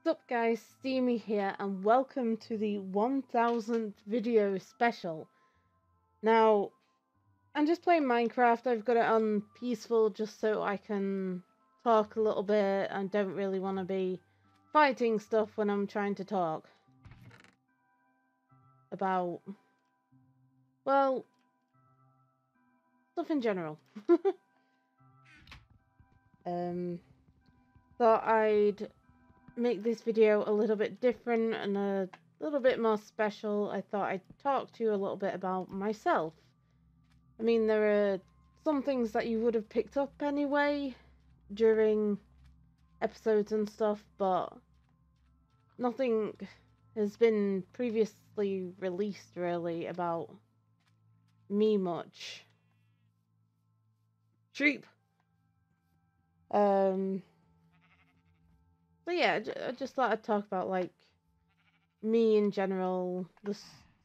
What's up guys, Steamy here and welcome to the 1000th video special. Now, I'm just playing Minecraft. I've got it on peaceful just so I can talk a little bit. I don't really want to be fighting stuff when I'm trying to talk about, well, stuff in general. Thought I'd make this video a little bit different and a little bit more special. I thought I'd talk to you a little bit about myself. I mean, there are some things that you would have picked up anyway during episodes and stuff, but nothing has been previously released really about me much. Sheep! So yeah, I just thought I'd talk about, like, me in general,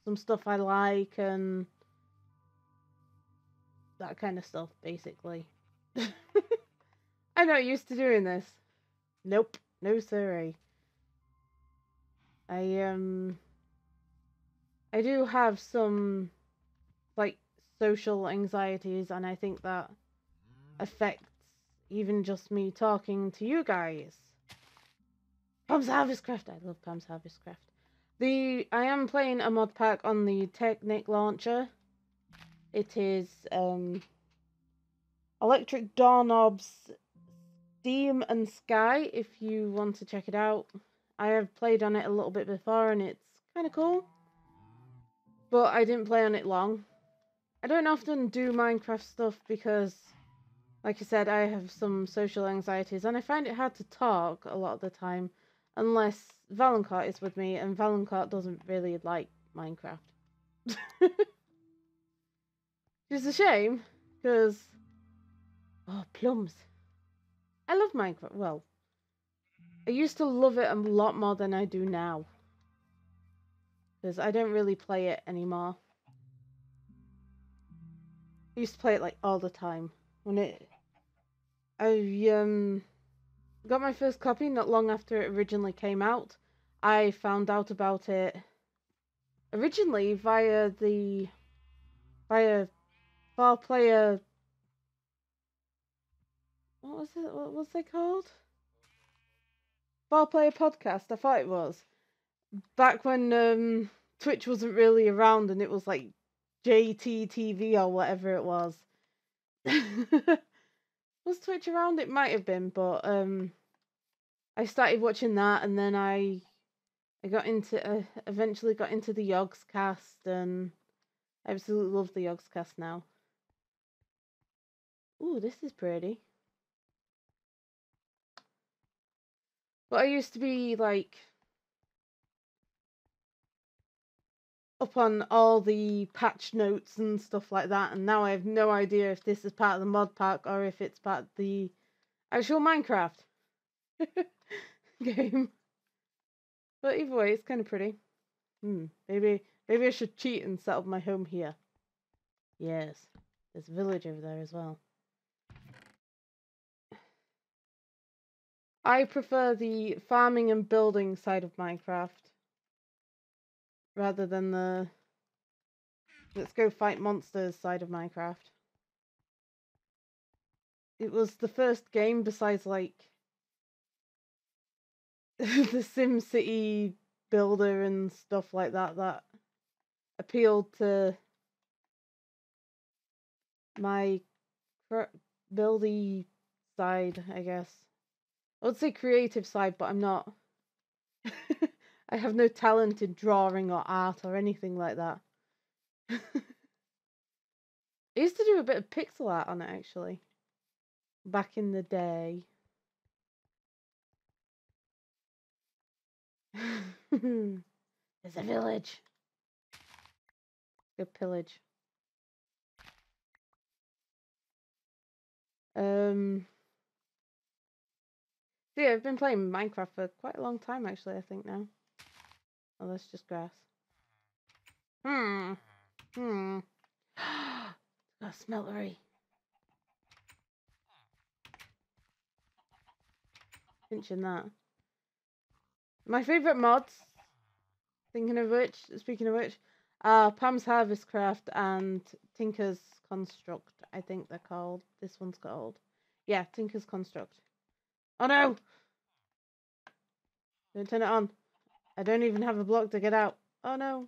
some stuff I like, and that kind of stuff, basically. I'm not used to doing this. Nope. No siree. I do have some, like, social anxieties, and I think that affects even just me talking to you guys. Pam's Harvestcraft. I love Pam's Harvestcraft. I am playing a mod pack on the Technic launcher. It is Electric Doorknobs, Steam and Sky, if you want to check it out. I have played on it a little bit before and it's kind of cool, but I didn't play on it long. I don't often do Minecraft stuff because, like I said, I have some social anxieties and I find it hard to talk a lot of the time unless Valencourt is with me, and Valencourt doesn't really like Minecraft. It's a shame, because... oh, plums. I love Minecraft. Well, I used to love it a lot more than I do now, because I don't really play it anymore. I used to play it, like, all the time. I got my first copy not long after it originally came out. I found out about it originally via 4-player... what was it? What was it called? 4-player podcast, I thought it was. Back when Twitch wasn't really around and it was like JTTV or whatever it was. Was Twitch around? It might have been, but I started watching that, and then I got into eventually got into the Yogscast, and I absolutely love the Yogscast now. Ooh, this is pretty. But I used to be, like, up on all the patch notes and stuff like that, and now I have no idea if this is part of the mod pack or if it's part of the actual Minecraft game. But either way, it's kind of pretty. Maybe I should cheat and set up my home here. Yes, there's a village over there as well. I prefer the farming and building side of Minecraft rather than the let's go fight monsters side of Minecraft. It was the first game besides, like, the SimCity builder and stuff like that that appealed to my buildy side, I guess. I would say creative side, but I'm not. I have no talent in drawing or art or anything like that. I used to do a bit of pixel art on it, actually, back in the day. There's a village. Go pillage. So yeah, I've been playing Minecraft for quite a long time, actually, I think now. Oh, that's just grass. Got a smeltery. Pinching that. My favourite mods, speaking of which, Pam's Harvest Craft and Tinker's Construct, I think they're called. This one's called. Yeah, Tinker's Construct. Oh no! Don't turn it on. I don't even have a block to get out. Oh no.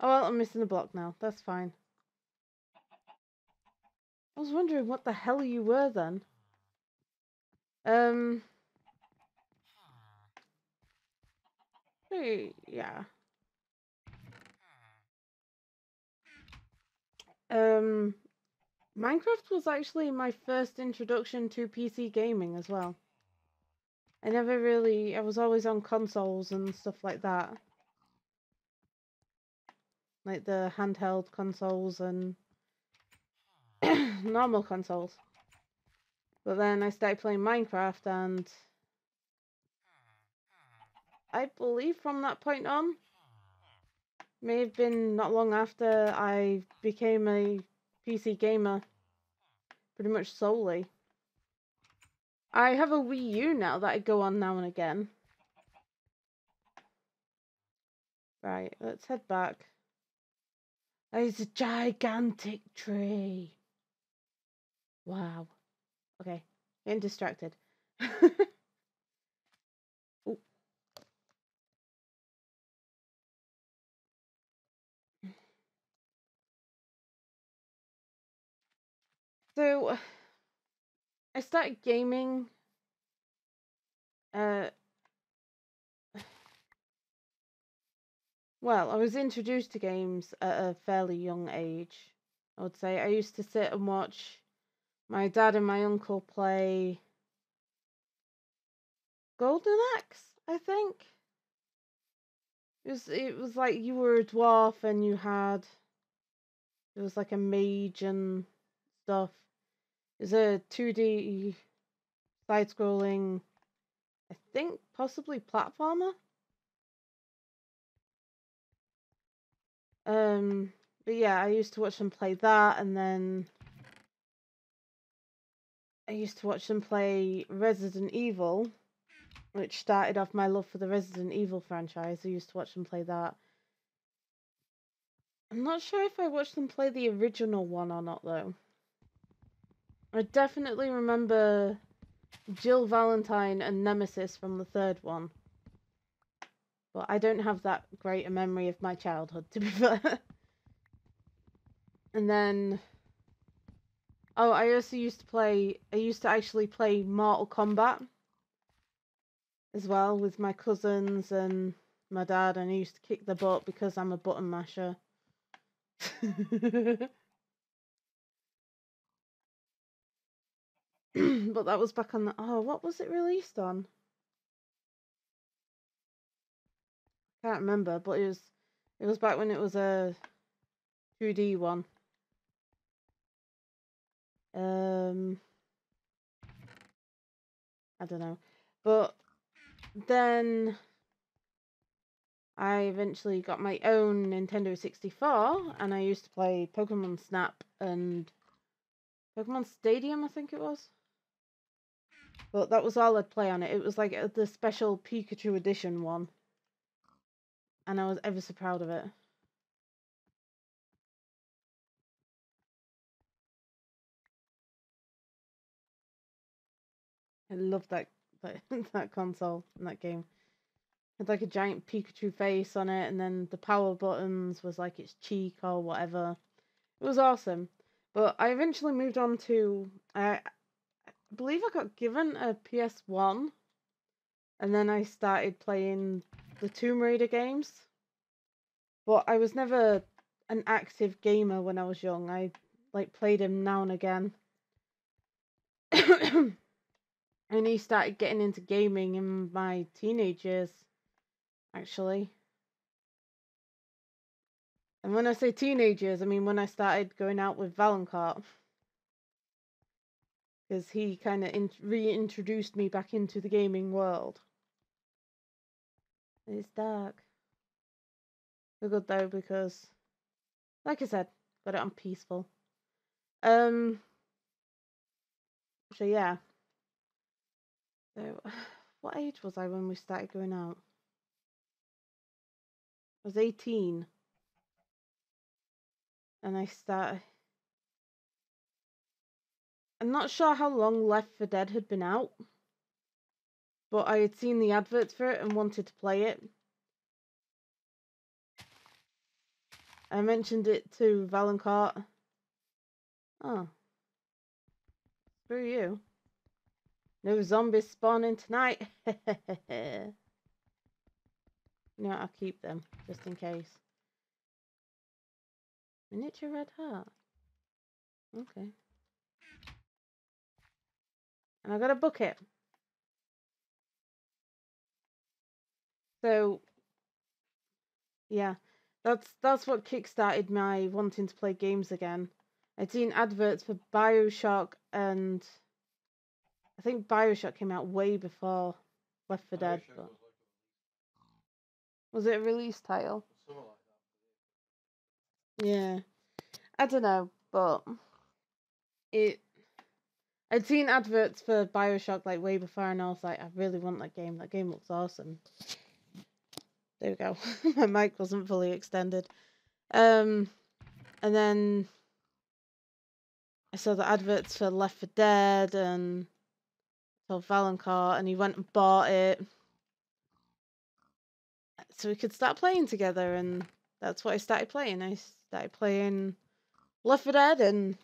Oh well, I'm missing a block now. That's fine. I was wondering what the hell you were then. Yeah. Minecraft was actually my first introduction to PC gaming as well. I was always on consoles and stuff like that. Like the handheld consoles and normal consoles. But then I started playing Minecraft, and I believe from that point on, may have been not long after, I became a PC gamer pretty much solely. I have a Wii U now that I go on now and again. Right, let's head back. It's a gigantic tree. Wow. Okay, getting distracted. Ooh. So, I started gaming. Well, I was introduced to games at a fairly young age. I would say I used to sit and watch my dad and my uncle play Golden Axe, I think. It was like you were a dwarf and it was like a mage and stuff. It was a 2D side scrolling, I think possibly platformer. But yeah, I used to watch them play that, and then I used to watch them play Resident Evil, which started off my love for the Resident Evil franchise. I used to watch them play that. I'm not sure if I watched them play the original one or not, though. I definitely remember Jill Valentine and Nemesis from the third one. But I don't have that great a memory of my childhood, to be fair. And then... Oh, I used to actually play Mortal Kombat as well with my cousins and my dad, and I used to kick the butt because I'm a button masher. But that was back on the... Oh, what was it released on? Can't remember, but it was back when it was a 2D one. I don't know. But then I eventually got my own Nintendo 64, and I used to play Pokemon Snap and Pokemon Stadium, I think it was. But that was all I'd play on it. It was like the special Pikachu edition one. And I was ever so proud of it. I loved that console and that game. It had like a giant Pikachu face on it, and then the power buttons was like its cheek or whatever. It was awesome. But I eventually moved on to... I believe I got given a PS1, and then I started playing the Tomb Raider games. But I was never an active gamer when I was young. I played them now and again. And he started getting into gaming in my teenage years, actually. And when I say teenage years, I mean when I started going out with Valancourt. Because he kind of reintroduced me back into the gaming world. It's dark. We're good though because, like I said, got it on peaceful. So yeah. So, what age was I when we started going out? I was 18. And I'm not sure how long Left 4 Dead had been out, but I had seen the adverts for it and wanted to play it. I mentioned it to Valencart. Oh. Screw you. No zombies spawning tonight. You know, I'll keep them, just in case. Miniature red heart. Okay. And I got a bucket. So, yeah. That's what kickstarted my wanting to play games again. I'd seen adverts for BioShock, and I think BioShock came out way before Left 4 Dead. But... was it a release title? Yeah. I don't know, but I'd seen adverts for BioShock like way before, and I was like, I really want that game. That game looks awesome. There we go. My mic wasn't fully extended. And then I saw the adverts for Left 4 Dead and saw Valencart, and he went and bought it so we could start playing together, and that's what I started playing. I started playing Left 4 Dead, and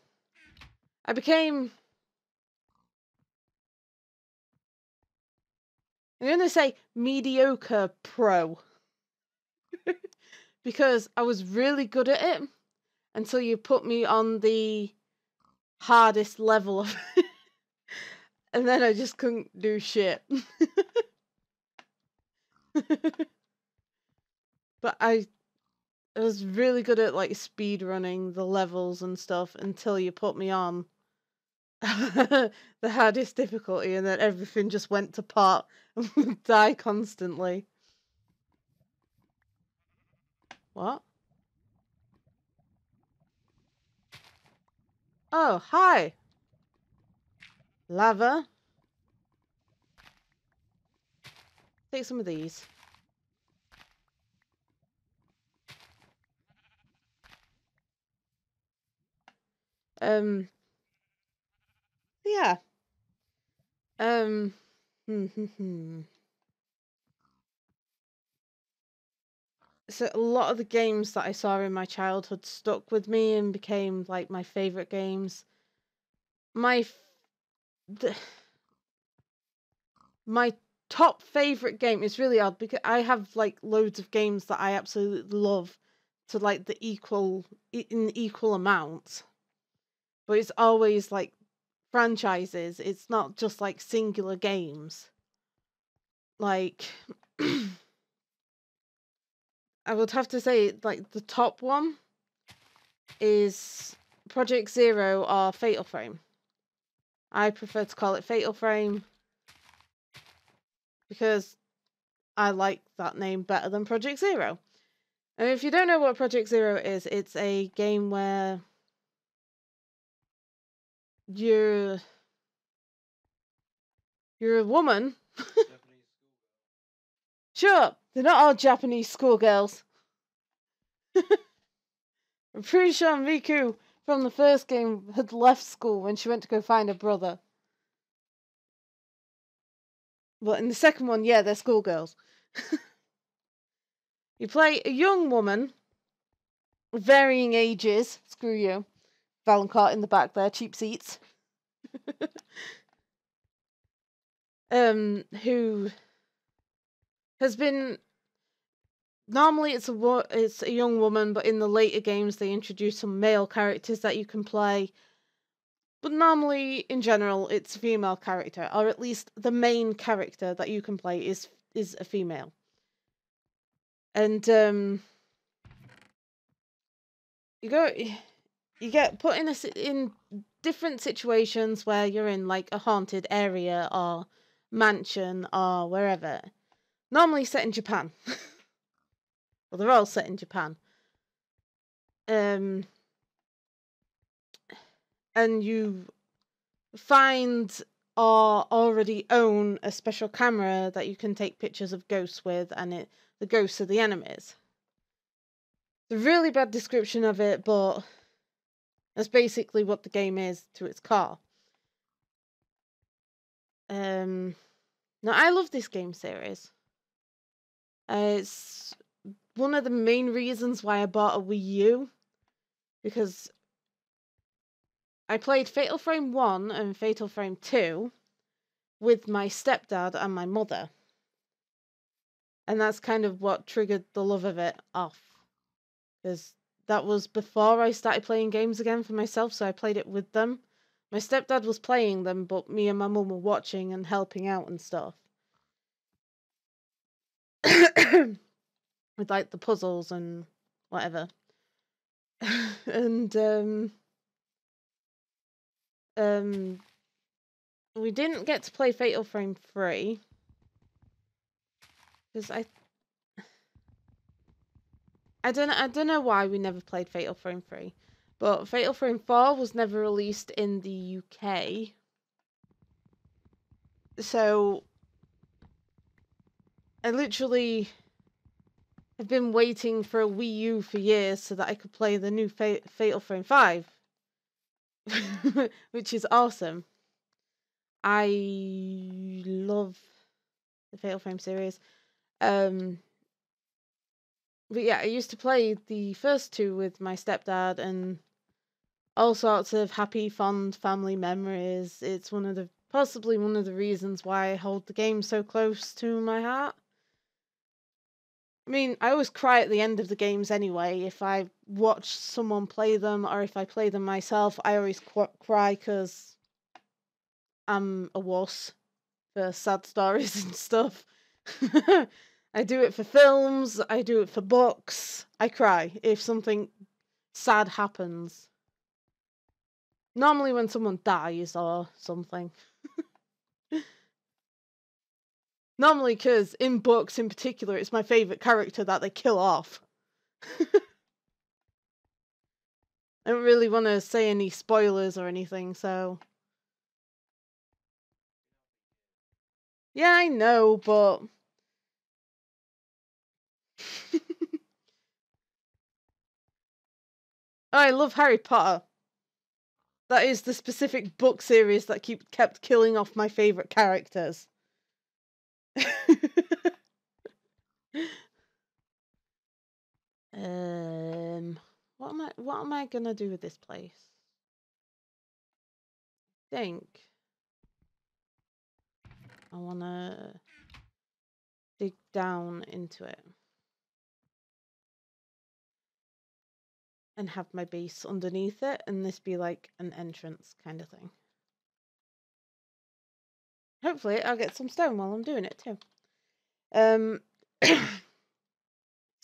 I became... I'm going to say mediocre pro. Because I was really good at it until you put me on the hardest level of it. And then I just couldn't do shit. But I was really good at like speed running the levels and stuff until you put me on the hardest difficulty, and then everything just went to pot and would die constantly. What? Oh, hi. Lava. Take some of these. Yeah. So a lot of the games that I saw in my childhood stuck with me and became like my favorite games. My top favorite game is really odd because I have like loads of games that I absolutely love to like the in equal amounts. But it's always like franchises. It's not just like singular games. Like I would have to say like the top one is Project Zero or Fatal Frame. I prefer to call it Fatal Frame because I like that name better than Project Zero. And if you don't know what Project Zero is, it's a game where you're a woman. Sure, they're not all Japanese schoolgirls. I'm pretty sure Miku from the first game had left school when she went to go find her brother. But in the second one, yeah, they're schoolgirls. You play a young woman, varying ages. Screw you. Valencart in the back there, cheap seats. Who has been... normally it's a young woman, but in the later games they introduce some male characters that you can play. But normally, in general, it's a female character, or at least the main character that you can play is a female. And you get put in different situations where you're in like a haunted area or mansion or wherever. normally set in Japan. Well, they're all set in Japan. And you find or already own a special camera that you can take pictures of ghosts with, and the ghosts are the enemies. It's a really bad description of it, but that's basically what the game is to its core. Now, I love this game series. It's one of the main reasons why I bought a Wii U, because I played Fatal Frame 1 and Fatal Frame 2 with my stepdad and my mother. And that's kind of what triggered the love of it off. Because that was before I started playing games again for myself, so I played it with them. My stepdad was playing them, but me and my mum were watching and helping out and stuff. With like the puzzles and whatever. And we didn't get to play Fatal Frame 3 because I don't know why we never played Fatal Frame 3, but Fatal Frame 4 was never released in the UK. So I literally have been waiting for a Wii U for years so that I could play the new Fatal Frame 5. Which is awesome. I love the Fatal Frame series. But yeah, I used to play the first two with my stepdad, and all sorts of happy, fond family memories. It's possibly one of the reasons why I hold the game so close to my heart. I mean, I always cry at the end of the games anyway. If I watch someone play them, or if I play them myself, I always cry because I'm a wuss for sad stories and stuff. I do it for films, I do it for books. I cry if something sad happens. Normally when someone dies or something. Normally because in books in particular, it's my favourite character that they kill off. I don't really want to say any spoilers or anything, so... Yeah, I know, but... I love Harry Potter. That is the specific book series that kept killing off my favourite characters. What am I gonna do with this place? I think I wanna dig down into it and have my base underneath it, and this be like an entrance kind of thing. Hopefully I'll get some stone while I'm doing it too. So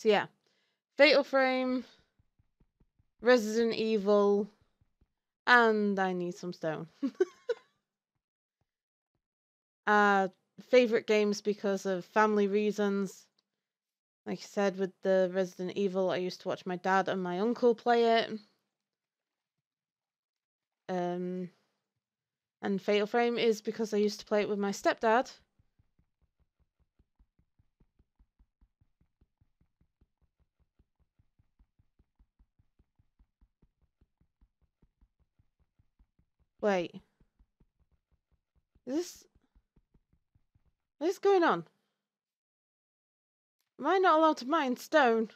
yeah, Fatal Frame, Resident Evil, and I need some stone. Favorite games because of family reasons. Like I said, with the Resident Evil, I used to watch my dad and my uncle play it. And Fatal Frame is because I used to play it with my stepdad. Wait. What is going on? Am I not allowed to mine stone?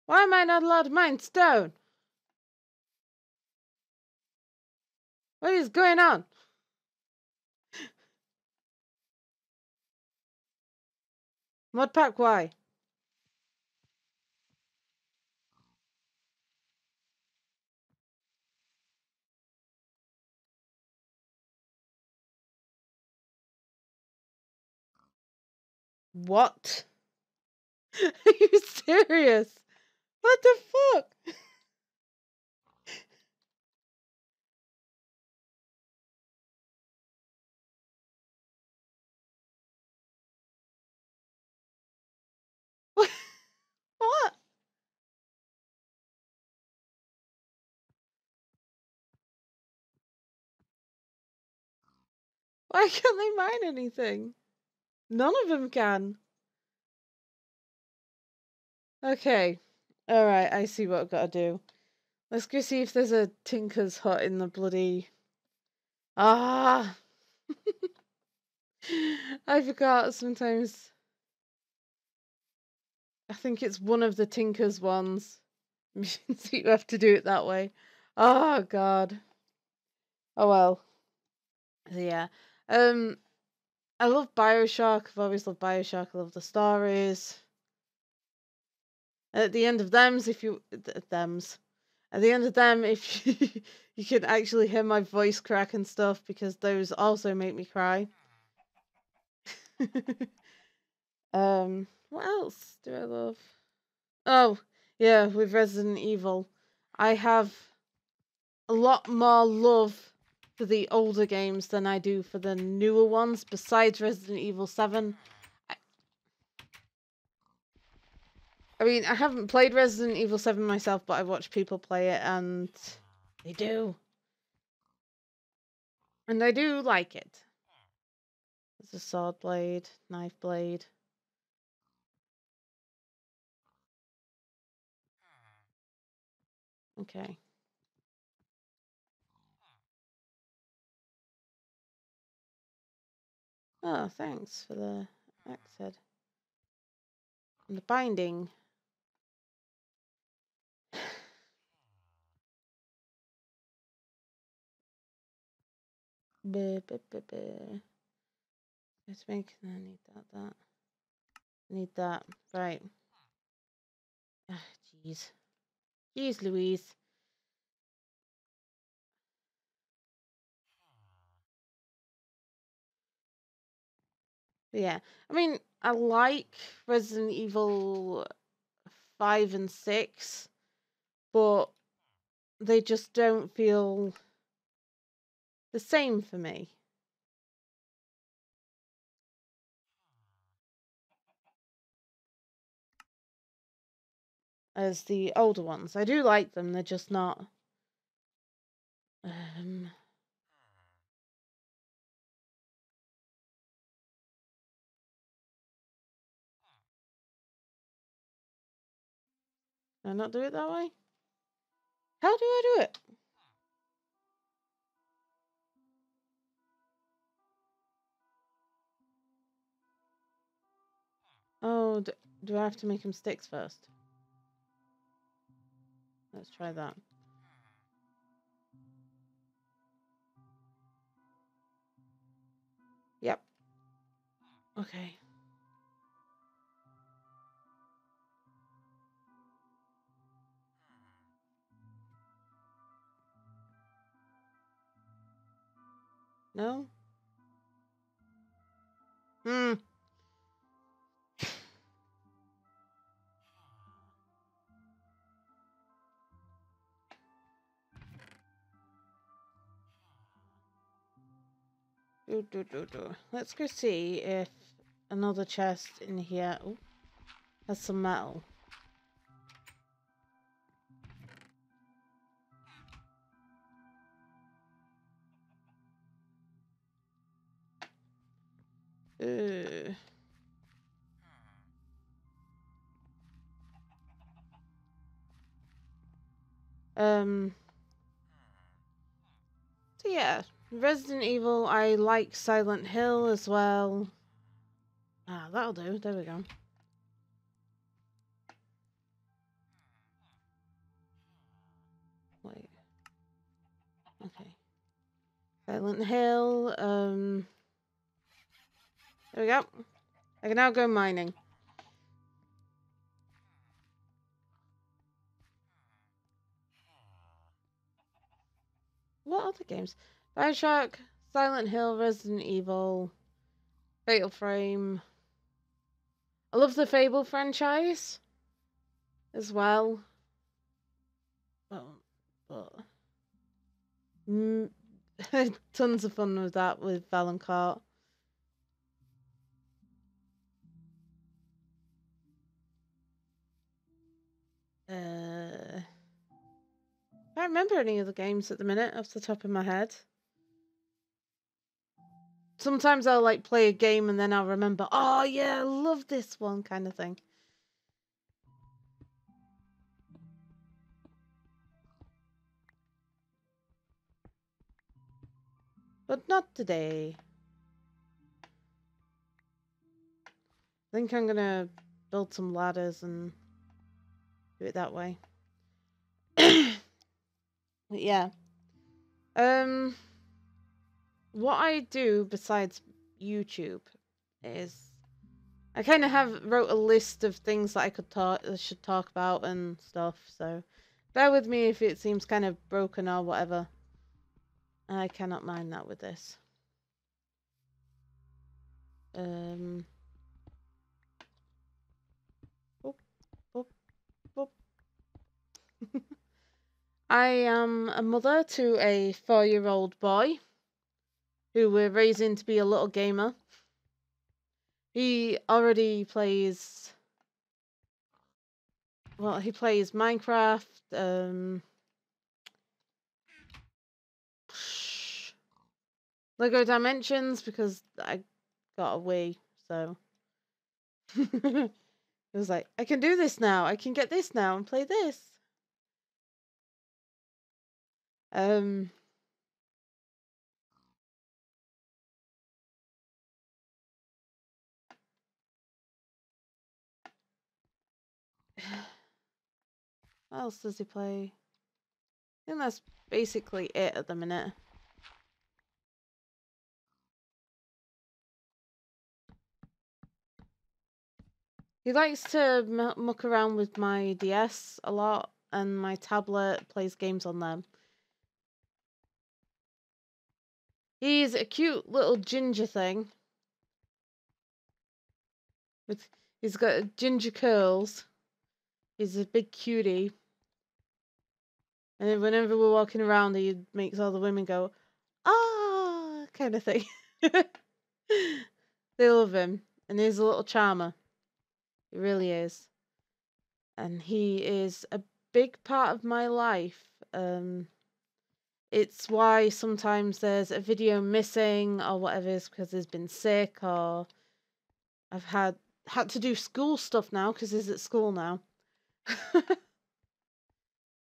Why am I not allowed to mine stone? What is going on? Modpack Y. What? Are you serious? What the fuck? Why can't they mine anything? None of them can. Okay. Alright, I see what I've got to do. Let's go see if there's a Tinker's Hut in the bloody... Ah! I forgot sometimes. I think it's one of the Tinker's ones. So you have to do it that way. Oh, God. Oh, well. So, yeah. I love Bioshock. I've always loved Bioshock. I love the stories. At the end of thems, if you... Thems. At the end of them, if you can actually hear my voice crack and stuff, because those also make me cry. What else do I love? Oh, yeah, with Resident Evil. I have a lot more love for the older games than I do for the newer ones, besides Resident Evil 7. I mean, I haven't played Resident Evil 7 myself, but I watch people play it, and they do. And I do like it. There's a sword blade, knife blade. Okay. Oh, thanks for the axe head. And the binding. Let's make... I need that. I need that. Right. Ah, jeez. Jeez Louise. But yeah. I mean, I like Resident Evil 5 and 6, but they just don't feel the same for me as the older ones. I do like them, they're just not... Can I not do it that way? How do I do it? Oh, do I have to make them sticks first? Let's try that. Yep. Okay. No? Hmm. Let's go see if another chest in here has some metal. So yeah, Resident Evil, I like Silent Hill as well. Ah, that'll do. There we go. Wait. Okay. Silent Hill, there we go. I can now go mining. What other games? Bioshock, Silent Hill, Resident Evil, Fatal Frame. I love the Fable franchise as well. But tons of fun with that with Valancourt. I don't remember any of the games at the minute off the top of my head. sometimes I'll like play a game and then I'll remember, oh yeah, I love this one kind of thing. But not today. I think I'm gonna build some ladders and do it that way. Yeah. What I do besides YouTube is I kind of wrote a list of things that I should talk about and stuff. So bear with me if it seems kind of broken or whatever. I cannot mind that with this. Boop, boop, boop. I am a mother to a 4-year-old boy who we're raising to be a little gamer. He already plays. Well, he plays Minecraft, Lego Dimensions because I got away, so it was like, I can do this now. I can get this now and play this. What else does he play? I think that's basically it at the minute. He likes to muck around with my DS a lot, and my tablet plays games on them. He's a cute little ginger thing. He's got ginger curls. He's a big cutie. And whenever we're walking around, he makes all the women go, ah, kind of thing. They love him. And he's a little charmer. He really is. And he is a big part of my life. It's why sometimes there's a video missing or whatever, is because he's been sick, or I've had to do school stuff now because he's at school now.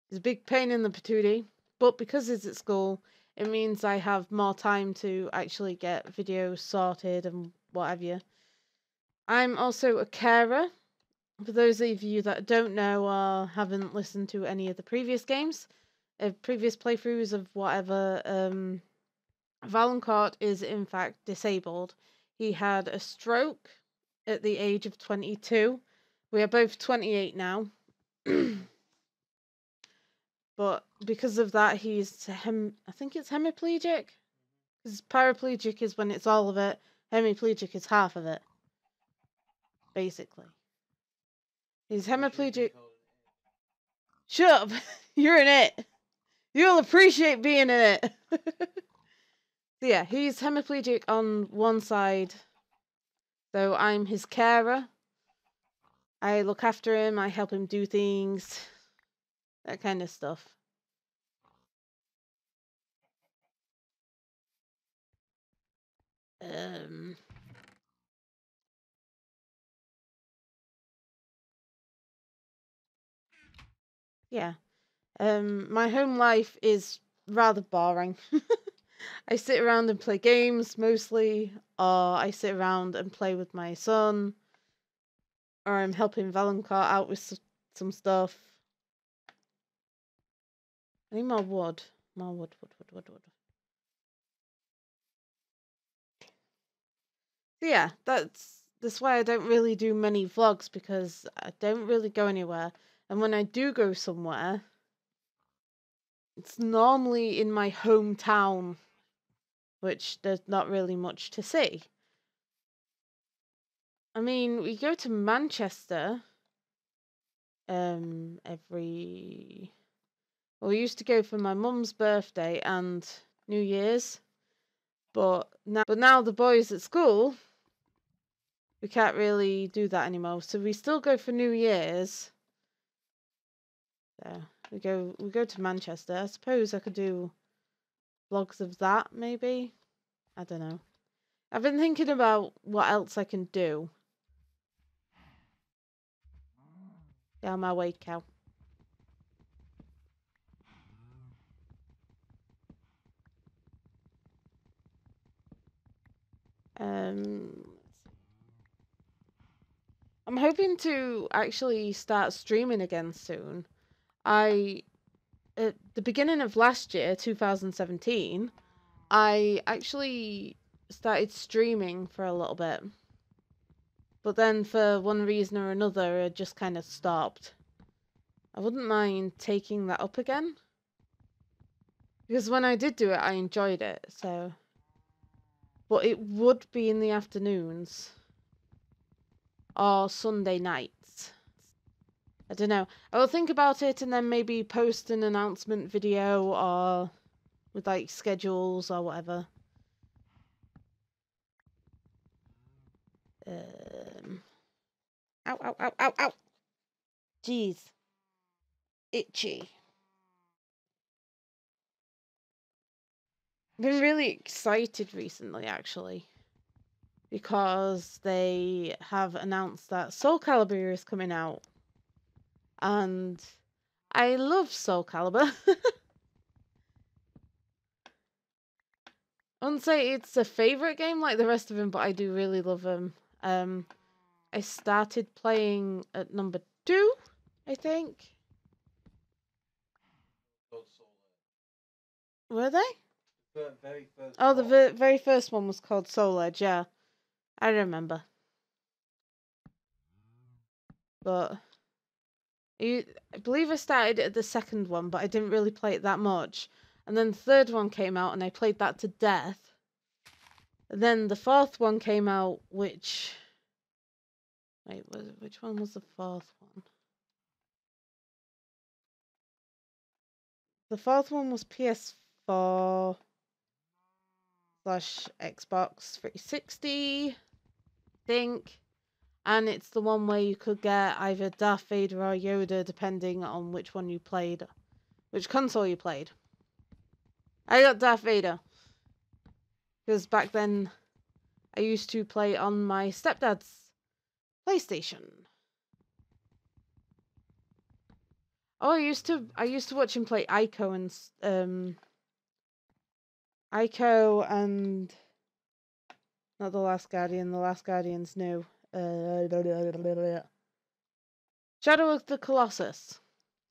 It's a big pain in the patootie, but because he's at school, it means I have more time to actually get videos sorted and what have you. I'm also a carer. For those of you that don't know or haven't listened to any of the previous games, previous playthroughs of whatever, Valancourt is in fact disabled. He had a stroke at the age of 22. We are both 28 now. But because of that, he's I think it's hemiplegic. Because paraplegic is when it's all of it. Hemiplegic is half of it. Basically. He's hemiplegic. Shut up! You're in it! You'll appreciate being in it! So yeah, he's hemiplegic on one side. So I'm his carer. I look after him, I help him do things. That kind of stuff. Yeah. My home life is rather boring. I sit around and play games mostly, or I sit around and play with my son, or I'm helping Valancourt out with some stuff. I need more wood. More wood. So yeah, that's why I don't really do many vlogs, because I don't really go anywhere. And when I do go somewhere, it's normally in my hometown, which there's not really much to see. I mean, we go to Manchester every... Well, we used to go for my mum's birthday and New Year's, but now the boys at school, we can't really do that anymore. So we still go for New Year's. So we go to Manchester. I suppose I could do vlogs of that, maybe. I don't know. I've been thinking about what else I can do. Get out of my way, cow. I'm hoping to actually start streaming again soon. At the beginning of last year, 2017, I actually started streaming for a little bit. But then for one reason or another, it just kind of stopped. I wouldn't mind taking that up again. Because when I did do it, I enjoyed it, so... But it would be in the afternoons. Or Sunday nights. I don't know. I will think about it and then maybe post an announcement video or with like schedules or whatever. Ow, ow, ow, ow, ow. Jeez. Itchy. I've been really excited recently, actually. Because they have announced that Soul Calibur is coming out. And I love Soul Calibur. I wouldn't say it's a favourite game like the rest of them, but I do really love them. I started playing at number 2, I think. Were they? The very first oh, the very first one was called Soul Edge, yeah. I remember. But I believe I started at the second one, but I didn't really play it that much. And then the third one came out, and I played that to death. And then the fourth one came out, which... Wait, which one was the fourth one? The fourth one was PS4 / Xbox 360, I think. And it's the one where you could get either Darth Vader or Yoda, depending on which one you played, which console you played. I got Darth Vader. Because back then, I used to play on my stepdad's PlayStation. Oh, I used to watch him play Ico and not the Last Guardian. The Last Guardian's new. Shadow of the Colossus,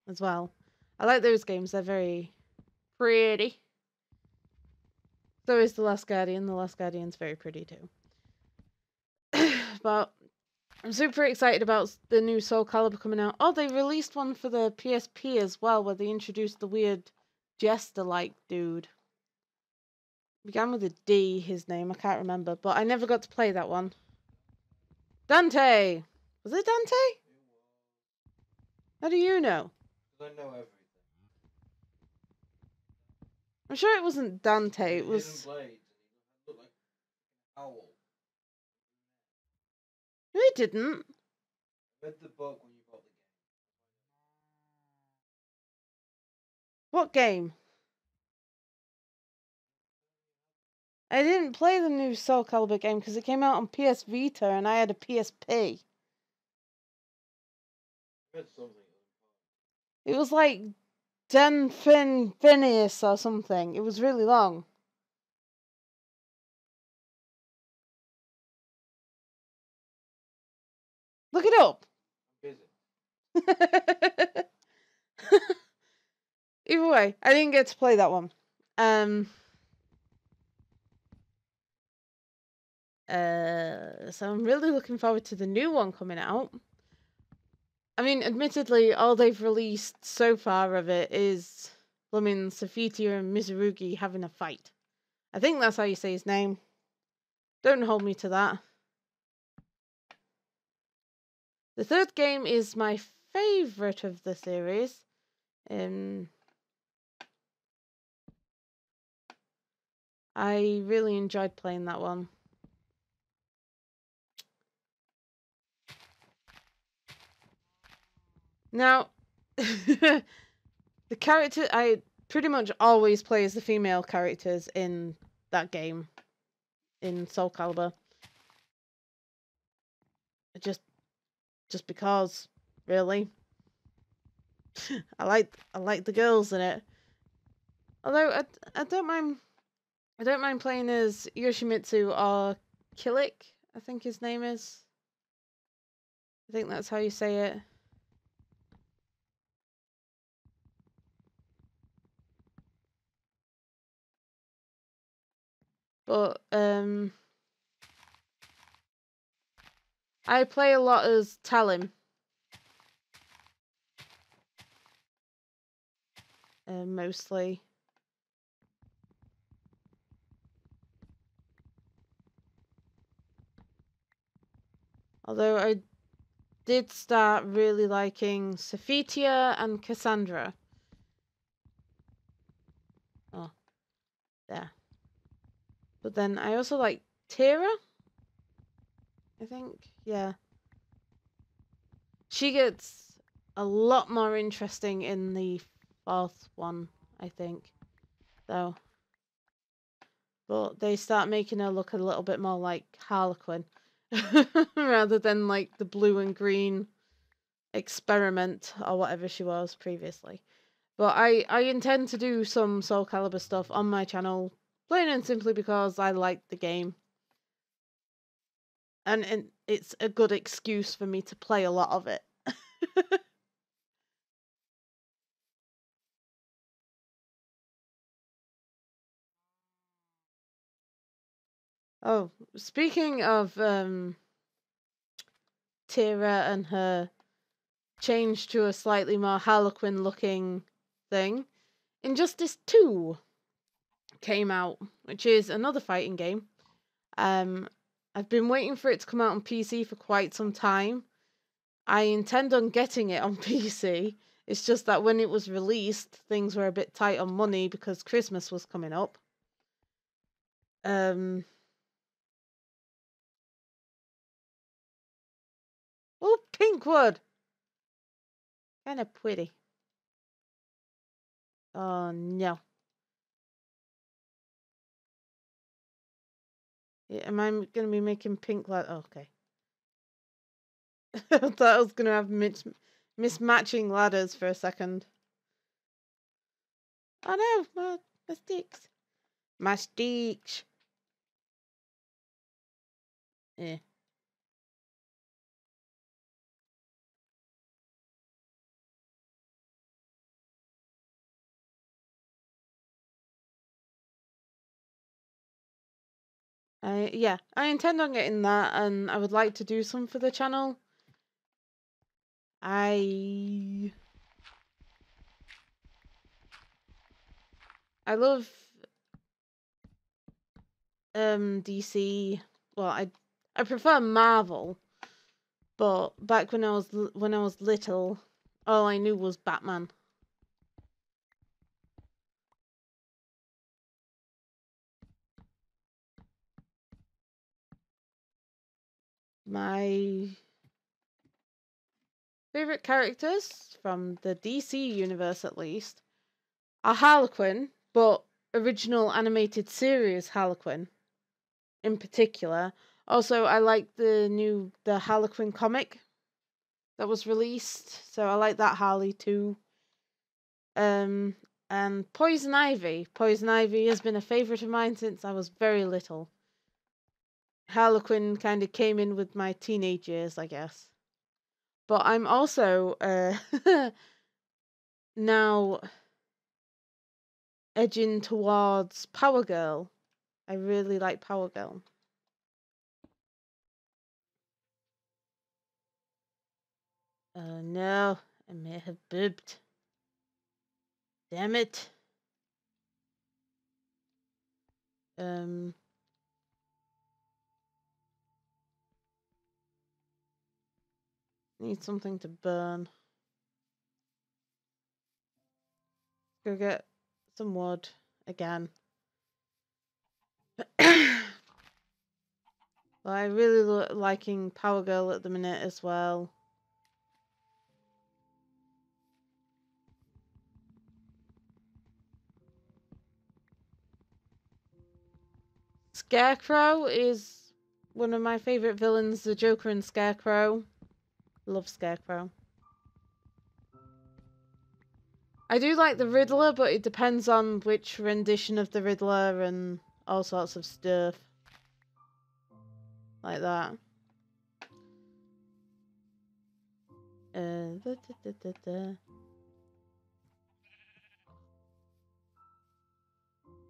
as well. I like those games. They're very pretty. So is the Last Guardian. The Last Guardian's very pretty too. But I'm super excited about the new Soul Calibur coming out. Oh, they released one for the PSP as well, where they introduced the weird jester-like dude. Began with a D, his name. I can't remember, but I never got to play that one. Dante! Was it Dante? How do you know? Because I know everything. I'm sure it wasn't Dante. It was... Hidden blades, and he looked like an owl. No, he didn't. I read the book when you bought the game. What game? I didn't play the new Soul Calibur game because it came out on PS Vita and I had a PSP. I read something. It was like Phineas or something. It was really long. Look it up. I'm busy. Either way, I didn't get to play that one. So I'm really looking forward to the new one coming out. I mean, admittedly, all they've released so far of it is blooming Safita and Mizurugi having a fight. I think that's how you say his name. Don't hold me to that. The third game is my favourite of the series. I really enjoyed playing that one. Now, the character, I pretty much always play as the female characters in that game. in Soul Calibur. Just because, really. I like the girls in it. Although I don't mind playing as Yoshimitsu or Kilik, I think his name is. I think that's how you say it. But I play a lot as Talim. Mostly. Although I did start really liking Sophitia and Cassandra. Oh, there. But then I also like Tira. I think, yeah. She gets a lot more interesting in the fourth one, I think. Though. But they start making her look a little bit more like Harlequin. Rather than like the blue and green experiment or whatever she was previously. But I intend to do some Soul Calibur stuff on my channel, plain and simply because I like the game. And it's a good excuse for me to play a lot of it. Oh, speaking of Tira and her change to a slightly more Harlequin looking thing, Injustice 2 came out, which is another fighting game. I've been waiting for it to come out on PC for quite some time. I intend on getting it on PC. It's just that when it was released, things were a bit tight on money because Christmas was coming up. Oh, Pinkwood! Kind of pretty. Oh, no. Yeah, am I going to be making pink light? Oh, okay. I thought I was going to have mismatching ladders for a second. Oh no, my sticks. My sticks. Yeah. I intend on getting that, and I would like to do some for the channel. I love DC. Well, I prefer Marvel, but back when I was little, all I knew was Batman. My favorite characters from the DC universe, at least, are Harlequin, but original animated series Harlequin in particular. Also, I like the Harlequin comic that was released, so I like that Harley too. And Poison Ivy. Poison Ivy has been a favorite of mine since I was very little. Harlequin kind of came in with my teenage years, I guess. But I'm also now edging towards Power Girl. I really like Power Girl. No, I may have boobed. Damn it. Need something to burn. Go get some wood again. Well, I really liking Power Girl at the minute as well. Scarecrow is one of my favourite villains, the Joker and Scarecrow. Love Scarecrow. I do like the Riddler, but it depends on which rendition of the Riddler and all sorts of stuff. Like that.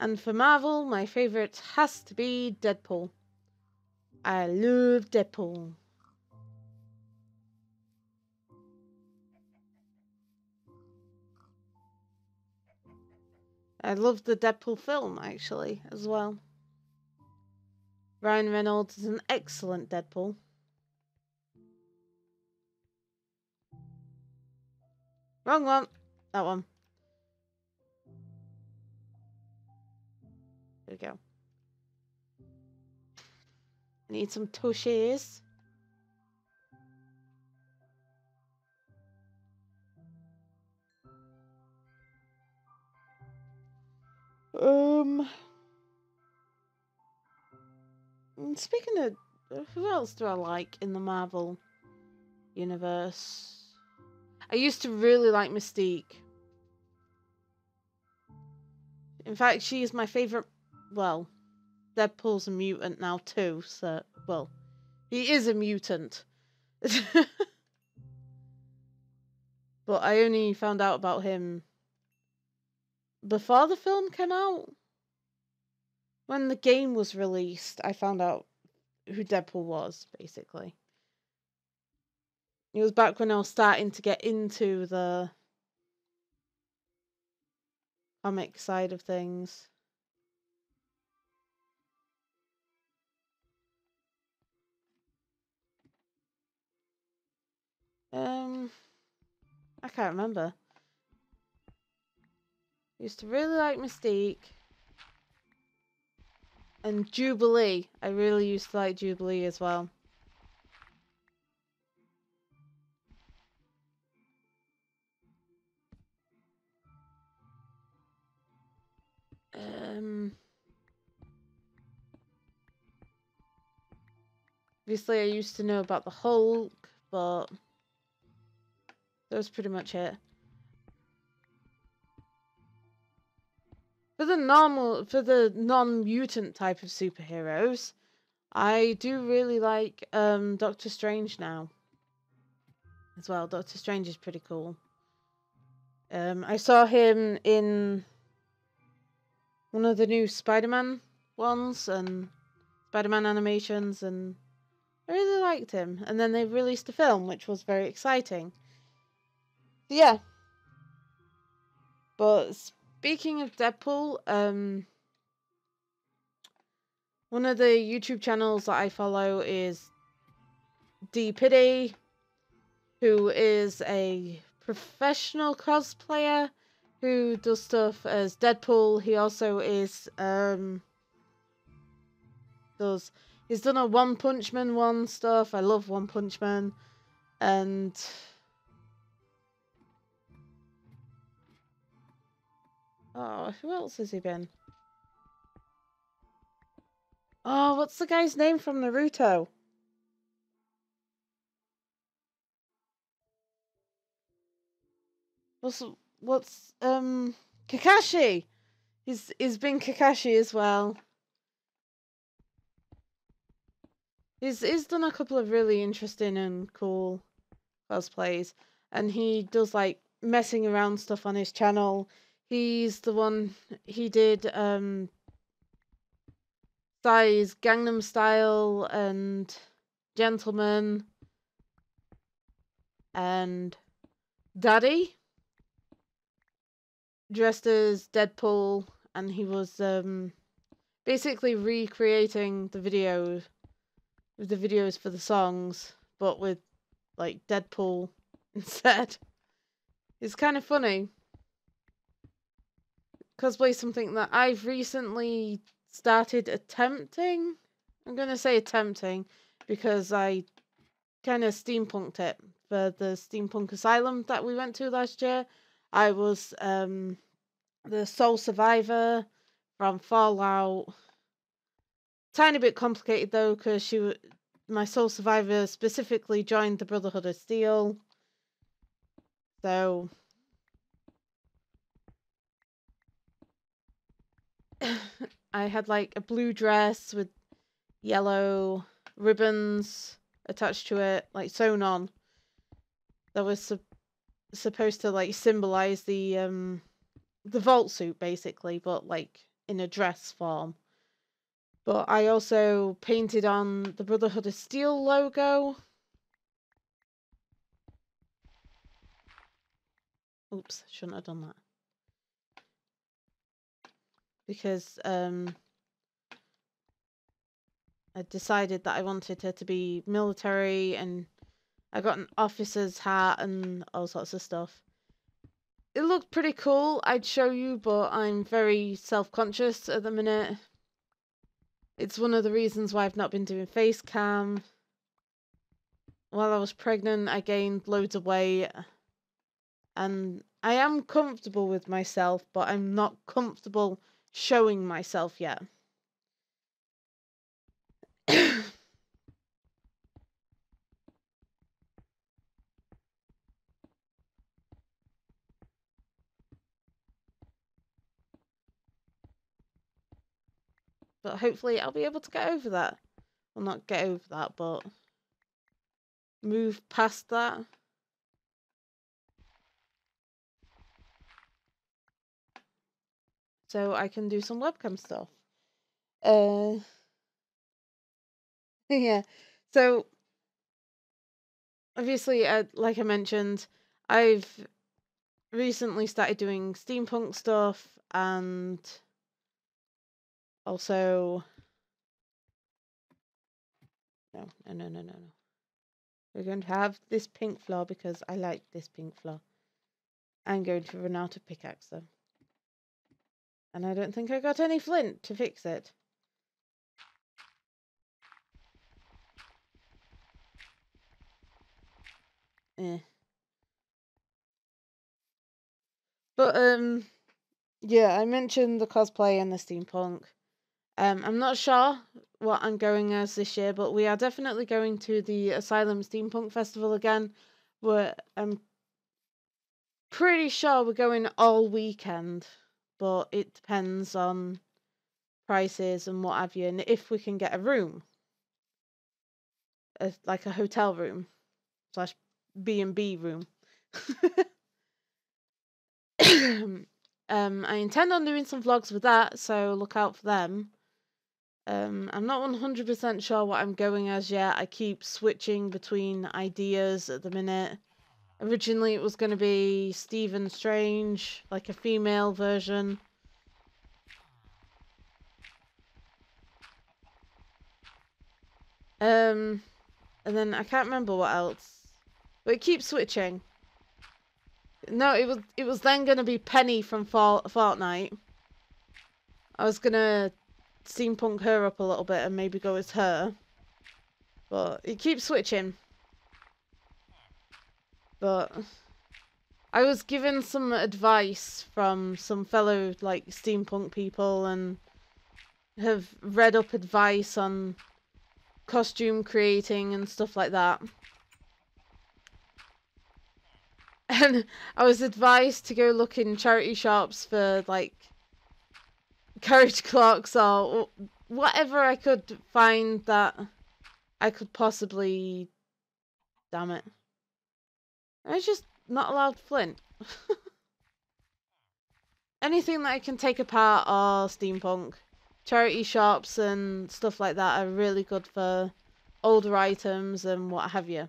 And for Marvel, my favourite has to be Deadpool. I love Deadpool. I love the Deadpool film, actually, as well. Ryan Reynolds is an excellent Deadpool. Wrong one. That one. There we go. I need some tushes. Speaking of, who else do I like in the Marvel universe? I used to really like Mystique. In fact, she is my favourite. Well, Deadpool's a mutant now too, so, well, he is a mutant. But I only found out about him before the film came out. When the game was released, I found out who Deadpool was, basically. It was back when I was starting to get into the comic side of things. I can't remember. Used to really like Mystique. And Jubilee. I really used to like Jubilee as well. Obviously I used to know about the Hulk, but that was pretty much it. For the non-mutant type of superheroes, I do really like Doctor Strange now. As well, Doctor Strange is pretty cool. I saw him in one of the new Spider-Man ones and Spider-Man animations, and I really liked him. And then they released a film, which was very exciting. So, yeah. But speaking of Deadpool, one of the YouTube channels that I follow is D Piddy, who is a professional cosplayer who does stuff as Deadpool. He also is he's done a One Punch Man one stuff. I love One Punch Man. And oh, who else has he been? Oh, what's the guy's name from Naruto? What's Kakashi? He's been Kakashi as well. He's done a couple of really interesting and cool cosplays, and he does like messing around stuff on his channel. He's the one he did Psy's Gangnam Style and Gentleman and Daddy dressed as Deadpool, and he was basically recreating the videos for the songs, but with like Deadpool instead. It's kind of funny. Cosplay is something that I've recently started attempting. I'm gonna say attempting because I kind of steampunked it for the Steampunk Asylum that we went to last year. I was the sole survivor from Fallout tiny bit complicated though, because my sole survivor specifically joined the Brotherhood of Steel. So I had like a blue dress with yellow ribbons attached to it, like sewn on. That was supposed to like symbolize the vault suit basically, but like in a dress form. But I also painted on the Brotherhood of Steel logo. Oops, shouldn't have done that. Because I decided that I wanted her to be military, and I got an officer's hat and all sorts of stuff. It looked pretty cool, I'd show you, but I'm very self-conscious at the minute. It's one of the reasons why I've not been doing face cam. While I was pregnant, I gained loads of weight. And I am comfortable with myself, but I'm not comfortable showing myself yet. But hopefully I'll be able to get over that. Well, not get over that, but move past that. So I can do some webcam stuff. Yeah. So obviously, like I mentioned, I've recently started doing steampunk stuff, and also no. We're going to have this pink floor because I like this pink floor. I'm going to run out of pickaxe though. And I don't think I got any flint to fix it. But yeah, I mentioned the cosplay and the steampunk. I'm not sure what I'm going as this year, but we are definitely going to the Asylum Steampunk Festival again. I'm pretty sure we're going all weekend, but it depends on prices and what have you, and if we can get a room, like a hotel room / B&B room. I intend on doing some vlogs with that, so look out for them. I'm not 100% sure what I'm going as yet. I keep switching between ideas at the minute. Originally it was going to be Stephen Strange, like a female version. And then I can't remember what else. But it keeps switching. No, it was then going to be Penny from Fortnite. I was going to steampunk her up a little bit and maybe go as her. But it keeps switching. But I was given some advice from some fellow like steampunk people, and have read up advice on costume creating and stuff like that. And I was advised to go look in charity shops for like carriage clocks or whatever I could find that I could possibly. Damn it. I was just not allowed flint. Anything that I can take apart or steampunk. Charity shops and stuff like that are really good for older items and what have you.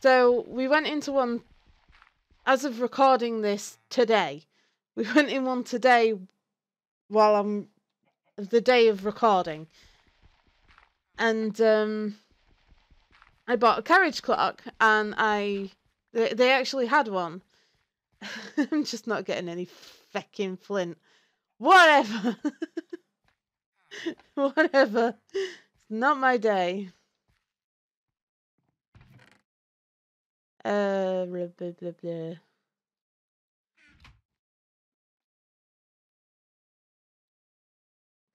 So we went into one, as of recording this today, we went in one today while I'm the day of recording. And I bought a carriage clock, and they actually had one. I'm just not getting any feckin' flint. Whatever. Whatever. It's not my day. Blah, blah, blah, blah.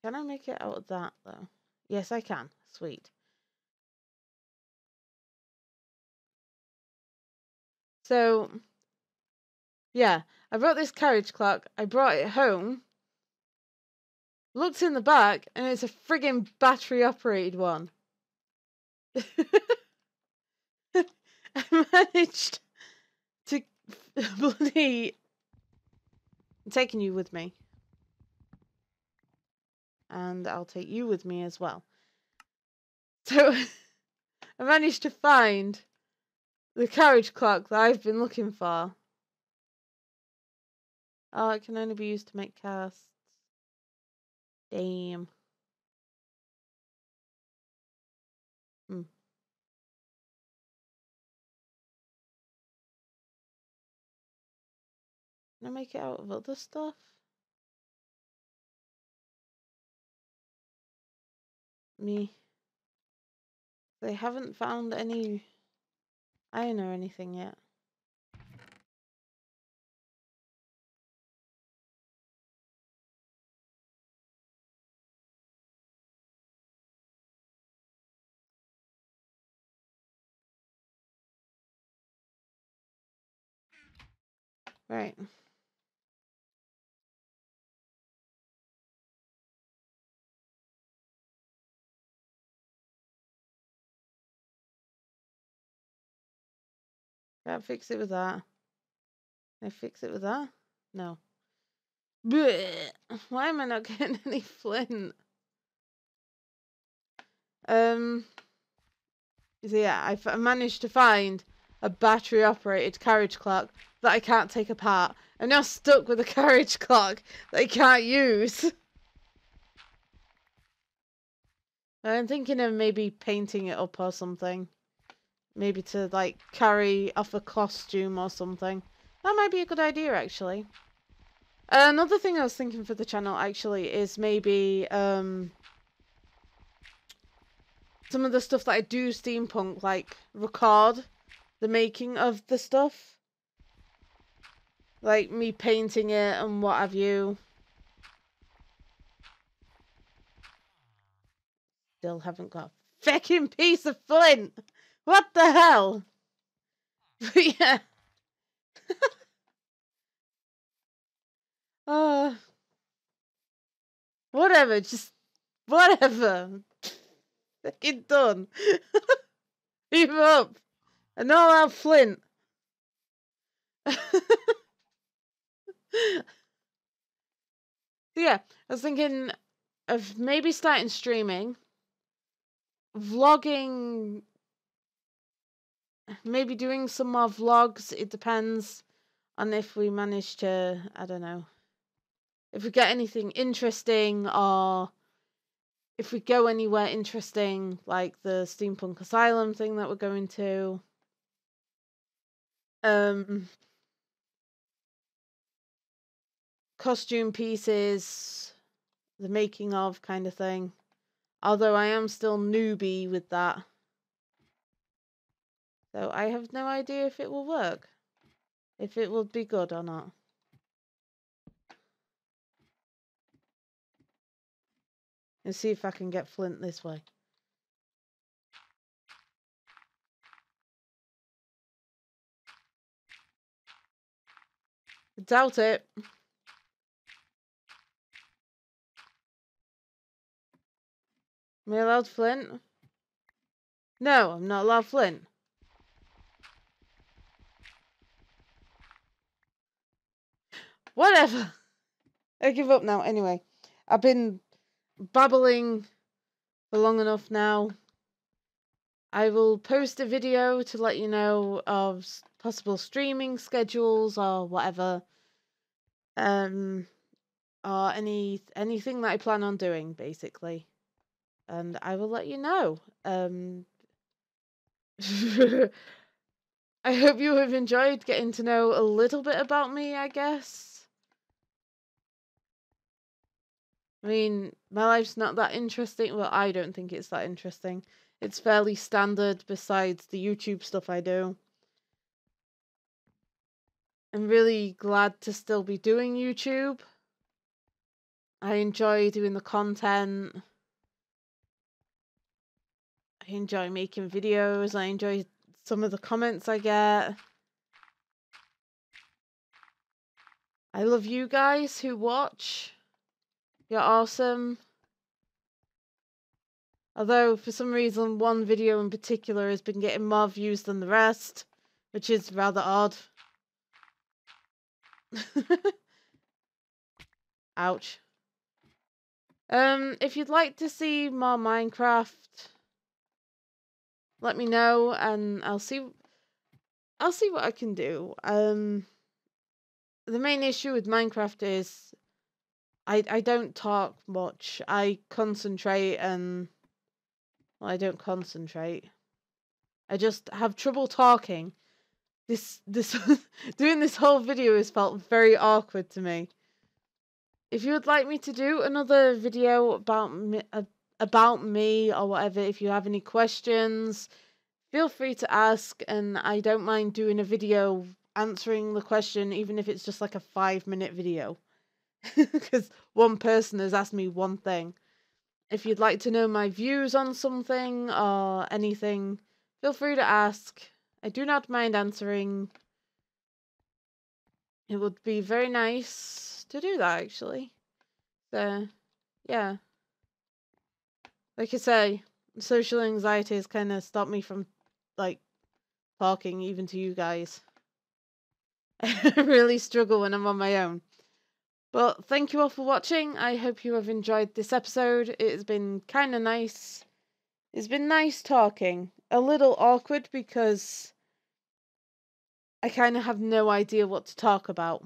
Can I make it out of that, though? Yes, I can. Sweet. So, yeah, I brought this carriage clock. I brought it home. Looked in the back, and it's a friggin' battery-operated one. I managed to bloody... I'm taking you with me. And I'll take you with me as well. So, I managed to find the carriage clock that I've been looking for. Oh, it can only be used to make casts. Damn. Can I make it out of other stuff? Me. They haven't found any iron or anything yet. Right. Can't fix it with that. Can I fix it with that? No. Blech. Why am I not getting any flint? So yeah, I managed to find a battery-operated carriage clock that I can't take apart. I'm now stuck with a carriage clock that I can't use. I'm thinking of maybe painting it up or something. Maybe to, like, carry off a costume or something. That might be a good idea, actually. Another thing I was thinking for the channel, actually, is maybe, some of the stuff that I do steampunk, like, record the making of the stuff. Like, me painting it and what have you. Still haven't got a feckin' piece of flint! What the hell? But yeah. Whatever, just whatever. Fucking done. Leave him up. And not allow flint. Yeah, I was thinking of maybe starting streaming, vlogging, maybe doing some more vlogs. It depends on if we manage to, I don't know, if we get anything interesting or if we go anywhere interesting, like the Steampunk Asylum thing that we're going to. Costume pieces, the making of kind of thing. Although I am still newbie with that. So I have no idea if it will work. If it will be good or not. And see if I can get flint this way. I doubt it. Am I allowed flint? No, I'm not allowed flint. Whatever. I give up now. Anyway, I've been babbling for long enough now. I will post a video to let you know of possible streaming schedules or whatever. Or anything that I plan on doing, basically. And I will let you know. I hope you have enjoyed getting to know a little bit about me, I guess. I mean, my life's not that interesting. Well, I don't think it's that interesting. It's fairly standard besides the YouTube stuff I do. I'm really glad to still be doing YouTube. I enjoy doing the content. I enjoy making videos. I enjoy some of the comments I get. I love you guys who watch. You're awesome. Although, for some reason, one video in particular has been getting more views than the rest, which is rather odd. Ouch. If you'd like to see more Minecraft, let me know and I'll see what I can do. The main issue with Minecraft is I don't talk much. I concentrate and well, I don't concentrate. I just have trouble talking. This doing this whole video has felt very awkward to me. If you would like me to do another video about me or whatever, if you have any questions, feel free to ask, and I don't mind doing a video answering the question, even if it's just like a 5-minute video. Because one person has asked me one thing. If you'd like to know my views on something or anything, feel free to ask. I do not mind answering. It would be very nice to do that, actually. So, yeah. Like I say, social anxiety has kind of stopped me from, like, talking even to you guys. I really struggle when I'm on my own. But thank you all for watching. I hope you have enjoyed this episode. It has been kind of nice. It's been nice talking. A little awkward because I kind of have no idea what to talk about.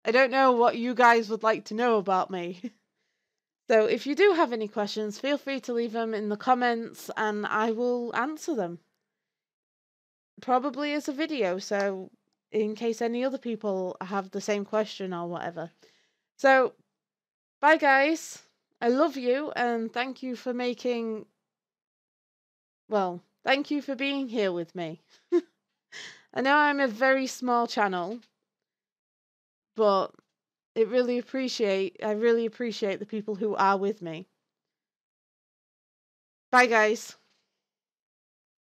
I don't know what you guys would like to know about me. So if you do have any questions, feel free to leave them in the comments and I will answer them. Probably as a video, so in case any other people have the same question or whatever. So, bye guys. I love you and thank you for being here with me. I know I'm a very small channel, but I really appreciate the people who are with me. Bye guys.